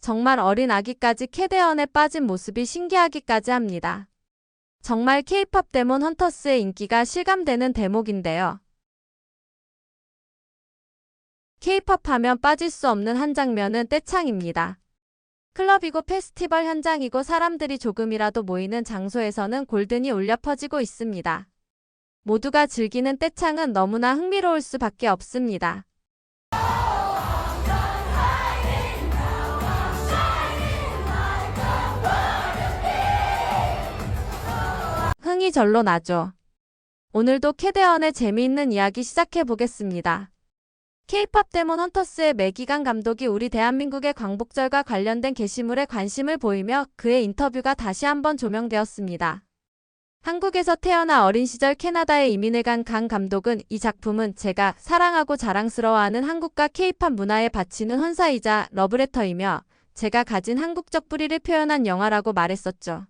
정말 어린 아기까지 캐대언에 빠진 모습이 신기하기까지 합니다. 정말 K-팝 데몬 헌터스의 인기가 실감되는 대목인데요. K-팝 하면 빠질 수 없는 한 장면은 떼창입니다. 클럽이고 페스티벌 현장이고 사람들이 조금이라도 모이는 장소에서는 골든이 울려 퍼지고 있습니다. 모두가 즐기는 떼창은 너무나 흥미로울 수밖에 없습니다. 흥이 절로 나죠. 오늘도 캐대언의 재미있는 이야기 시작해 보겠습니다. K-팝 데몬 헌터스의 매기강 감독이 우리 대한민국의 광복절과 관련된 게시물에 관심을 보이며 그의 인터뷰가 다시 한번 조명되었습니다. 한국에서 태어나 어린 시절 캐나다에 이민을 간 강 감독은 이 작품은 제가 사랑하고 자랑스러워하는 한국과 K-팝 문화에 바치는 헌사이자 러브레터이며 제가 가진 한국적 뿌리를 표현한 영화라고 말했었죠.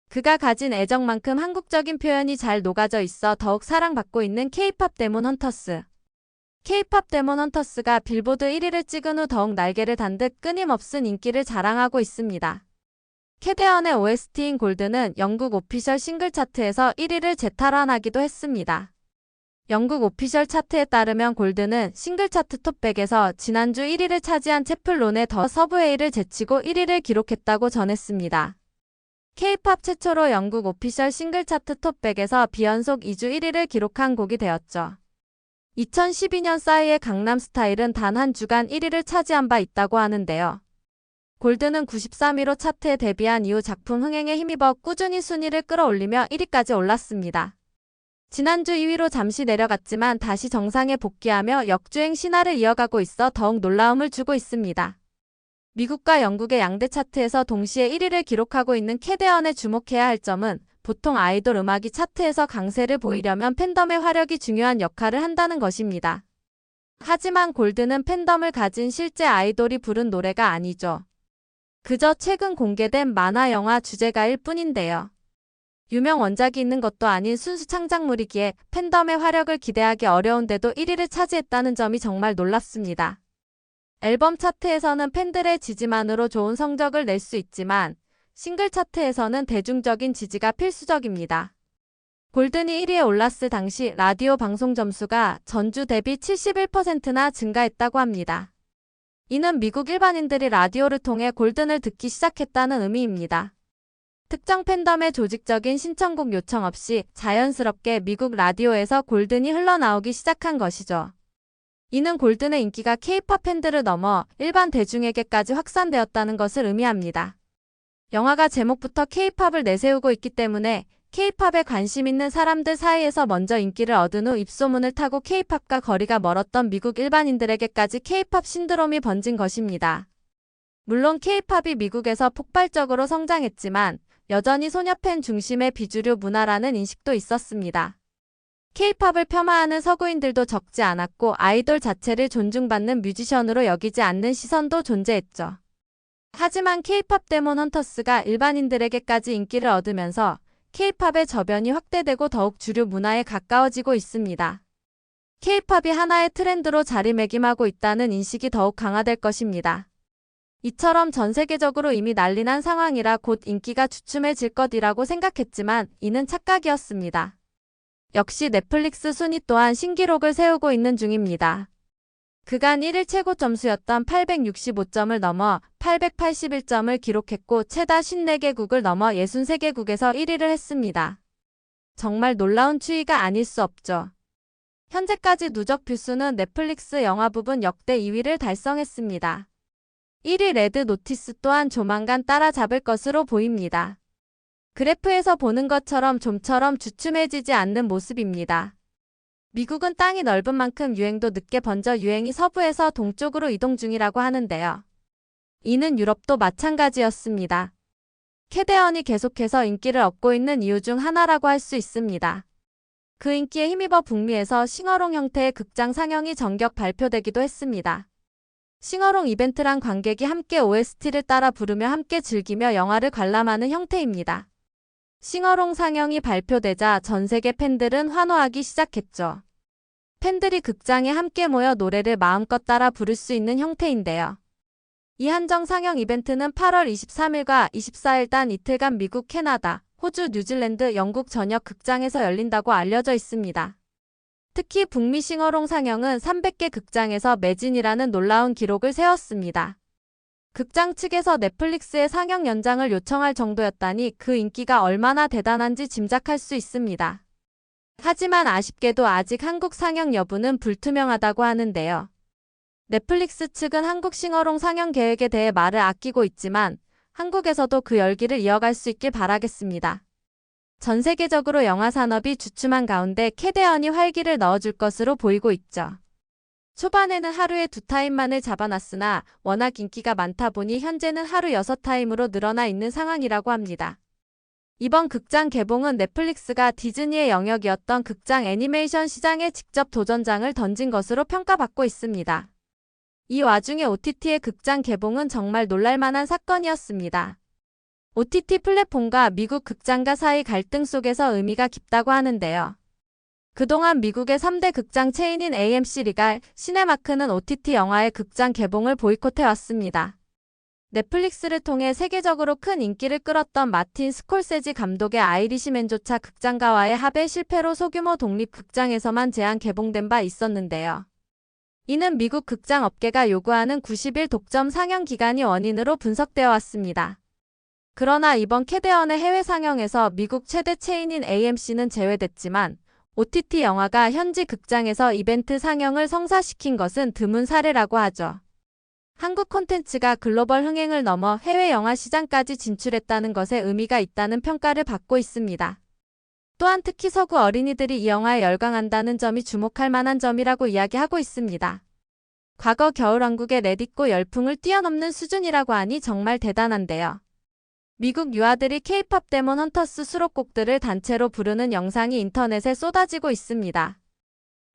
그가 가진 애정만큼 한국적인 표현이 잘 녹아져 있어 더욱 사랑받고 있는 K-팝 데몬 헌터스. K-팝 데몬 헌터스가 빌보드 1위를 찍은 후 더욱 날개를 단 듯 끊임없은 인기를 자랑하고 있습니다. 캐대언의 OST인 골드는 영국 오피셜 싱글 차트에서 1위를 재탈환하기도 했습니다. 영국 오피셜 차트에 따르면 골드는 싱글 차트 톱 100에서 지난주 1위를 차지한 채플론의 더 서브웨이를 제치고 1위를 기록했다고 전했습니다. K-팝 최초로 영국 오피셜 싱글 차트 톱 100에서 비연속 2주 1위를 기록한 곡이 되었죠. 2012년 싸이의 강남스타일은 단 한 주간 1위를 차지한 바 있다고 하는데요. 골드는 93위로 차트에 데뷔한 이후 작품 흥행에 힘입어 꾸준히 순위를 끌어올리며 1위까지 올랐습니다. 지난주 2위로 잠시 내려갔지만 다시 정상에 복귀하며 역주행 신화를 이어가고 있어 더욱 놀라움을 주고 있습니다. 미국과 영국의 양대 차트에서 동시에 1위를 기록하고 있는 캐대언에 주목해야 할 점은 보통 아이돌 음악이 차트에서 강세를 보이려면 팬덤의 화력이 중요한 역할을 한다는 것입니다. 하지만 골드는 팬덤을 가진 실제 아이돌이 부른 노래가 아니죠. 그저 최근 공개된 만화 영화 주제가일 뿐인데요. 유명 원작이 있는 것도 아닌 순수 창작물이기에 팬덤의 화력을 기대하기 어려운데도 1위를 차지했다는 점이 정말 놀랍습니다. 앨범 차트에서는 팬들의 지지만으로 좋은 성적을 낼 수 있지만 싱글 차트에서는 대중적인 지지가 필수적입니다. 골든이 1위에 올랐을 당시 라디오 방송 점수가 전주 대비 71%나 증가했다고 합니다. 이는 미국 일반인들이 라디오를 통해 골든을 듣기 시작했다는 의미입니다. 특정 팬덤의 조직적인 신청곡 요청 없이 자연스럽게 미국 라디오에서 골든이 흘러나오기 시작한 것이죠. 이는 골든의 인기가 K-팝 팬들을 넘어 일반 대중에게까지 확산되었다는 것을 의미합니다. 영화가 제목부터 K-팝을 내세우고 있기 때문에 K-팝에 관심 있는 사람들 사이에서 먼저 인기를 얻은 후 입소문을 타고 K-팝과 거리가 멀었던 미국 일반인들에게까지 K-팝 신드롬이 번진 것입니다. 물론 K-팝이 미국에서 폭발적으로 성장했지만 여전히 소녀팬 중심의 비주류 문화라는 인식도 있었습니다. K-팝을 폄하하는 서구인들도 적지 않았고 아이돌 자체를 존중받는 뮤지션으로 여기지 않는 시선도 존재했죠. 하지만 K-팝 데몬 헌터스가 일반인들에게까지 인기를 얻으면서 K-팝의 저변이 확대되고 더욱 주류 문화에 가까워지고 있습니다. K-팝이 하나의 트렌드로 자리매김하고 있다는 인식이 더욱 강화될 것입니다. 이처럼 전 세계적으로 이미 난리난 상황이라 곧 인기가 주춤해질 것이라고 생각했지만 이는 착각이었습니다. 역시 넷플릭스 순위 또한 신기록을 세우고 있는 중입니다. 그간 1일 최고 점수였던 865점을 넘어 881점을 기록했고 최다 54개국을 넘어 63개국에서 1위를 했습니다. 정말 놀라운 추이가 아닐 수 없죠. 현재까지 누적 뷰수는 넷플릭스 영화 부분 역대 2위를 달성했습니다. 1위 레드 노티스 또한 조만간 따라잡을 것으로 보입니다. 그래프에서 보는 것처럼 좀처럼 주춤해지지 않는 모습입니다. 미국은 땅이 넓은 만큼 유행도 늦게 번져 유행이 서부에서 동쪽으로 이동 중이라고 하는데요. 이는 유럽도 마찬가지였습니다. 캐대언이 계속해서 인기를 얻고 있는 이유 중 하나라고 할 수 있습니다. 그 인기에 힘입어 북미에서 싱어롱 형태의 극장 상영이 전격 발표되기도 했습니다. 싱어롱 이벤트란 관객이 함께 OST를 따라 부르며 함께 즐기며 영화를 관람하는 형태입니다. 싱어롱 상영이 발표되자 전 세계 팬들은 환호하기 시작했죠. 팬들이 극장에 함께 모여 노래를 마음껏 따라 부를 수 있는 형태인데요. 이 한정 상영 이벤트는 8월 23일과 24일 단 이틀간 미국, 캐나다, 호주, 뉴질랜드, 영국 전역 극장에서 열린다고 알려져 있습니다. 특히 북미 싱어롱 상영은 300개 극장에서 매진이라는 놀라운 기록을 세웠습니다. 극장 측에서 넷플릭스의 상영 연장을 요청할 정도였다니 그 인기가 얼마나 대단한지 짐작할 수 있습니다. 하지만 아쉽게도 아직 한국 상영 여부는 불투명하다고 하는데요. 넷플릭스 측은 한국 싱어롱 상영 계획에 대해 말을 아끼고 있지만 한국에서도 그 열기를 이어갈 수 있길 바라겠습니다. 전 세계적으로 영화 산업이 주춤한 가운데 캐대언이 활기를 넣어줄 것으로 보이고 있죠. 초반에는 하루에 2타임만을 잡아놨으나 워낙 인기가 많다 보니 현재는 하루 6타임으로 늘어나 있는 상황이라고 합니다. 이번 극장 개봉은 넷플릭스가 디즈니의 영역이었던 극장 애니메이션 시장에 직접 도전장을 던진 것으로 평가받고 있습니다. 이 와중에 OTT의 극장 개봉은 정말 놀랄만한 사건이었습니다. OTT 플랫폼과 미국 극장가 사이 갈등 속에서 의미가 깊다고 하는데요. 그동안 미국의 3대 극장 체인인 AMC, 리갈, 시네마크는 OTT 영화의 극장 개봉을 보이콧해왔습니다. 넷플릭스를 통해 세계적으로 큰 인기를 끌었던 마틴 스콜세지 감독의 아이리시맨조차 극장가와의 합의 실패로 소규모 독립극장에서만 제한 개봉된 바 있었는데요. 이는 미국 극장 업계가 요구하는 90일 독점 상영 기간이 원인으로 분석되어 왔습니다. 그러나 이번 캐대언의 해외 상영에서 미국 최대 체인인 AMC는 제외됐지만 OTT 영화가 현지 극장에서 이벤트 상영을 성사시킨 것은 드문 사례라고 하죠. 한국 콘텐츠가 글로벌 흥행을 넘어 해외 영화 시장까지 진출했다는 것에 의미가 있다는 평가를 받고 있습니다. 또한 특히 서구 어린이들이 이 영화에 열광한다는 점이 주목할 만한 점이라고 이야기하고 있습니다. 과거 겨울왕국의 레디고 열풍을 뛰어넘는 수준이라고 하니 정말 대단한데요. 미국 유아들이 K-팝 데몬 헌터스 수록곡들을 단체로 부르는 영상이 인터넷에 쏟아지고 있습니다.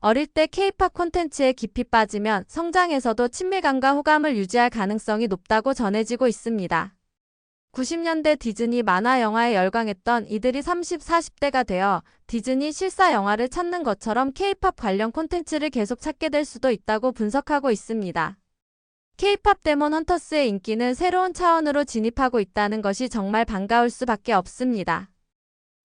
어릴 때 K-팝 콘텐츠에 깊이 빠지면 성장에서도 친밀감과 호감을 유지할 가능성이 높다고 전해지고 있습니다. 90년대 디즈니 만화 영화에 열광했던 이들이 30, 40대가 되어 디즈니 실사 영화를 찾는 것처럼 K-팝 관련 콘텐츠를 계속 찾게 될 수도 있다고 분석하고 있습니다. K-팝 데몬 헌터스의 인기는 새로운 차원으로 진입하고 있다는 것이 정말 반가울 수밖에 없습니다.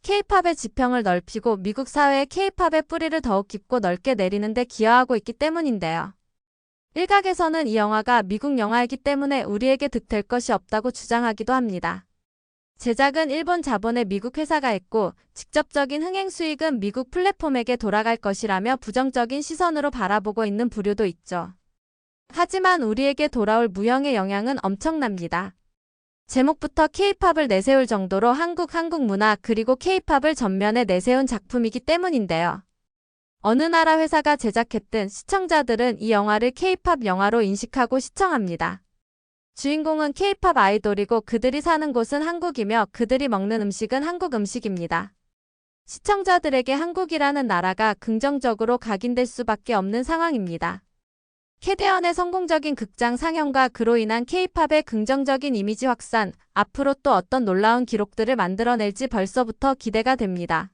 K-팝의 지평을 넓히고 미국 사회에 K-팝의 뿌리를 더욱 깊고 넓게 내리는 데 기여하고 있기 때문인데요. 일각에서는 이 영화가 미국 영화이기 때문에 우리에게 득될 것이 없다고 주장하기도 합니다. 제작은 일본 자본의 미국 회사가 했고 직접적인 흥행 수익은 미국 플랫폼에게 돌아갈 것이라며 부정적인 시선으로 바라보고 있는 부류도 있죠. 하지만 우리에게 돌아올 무형의 영향은 엄청납니다. 제목부터 K-팝을 내세울 정도로 한국 문화 그리고 K-팝을 전면에 내세운 작품이기 때문인데요. 어느 나라 회사가 제작했든 시청자들은 이 영화를 K-팝 영화로 인식하고 시청합니다. 주인공은 K-팝 아이돌이고 그들이 사는 곳은 한국이며 그들이 먹는 음식은 한국 음식입니다. 시청자들에게 한국이라는 나라가 긍정적으로 각인될 수밖에 없는 상황입니다. 캐대언의 성공적인 극장 상영과 그로 인한 K-팝의 긍정적인 이미지 확산, 앞으로 또 어떤 놀라운 기록들을 만들어낼지 벌써부터 기대가 됩니다.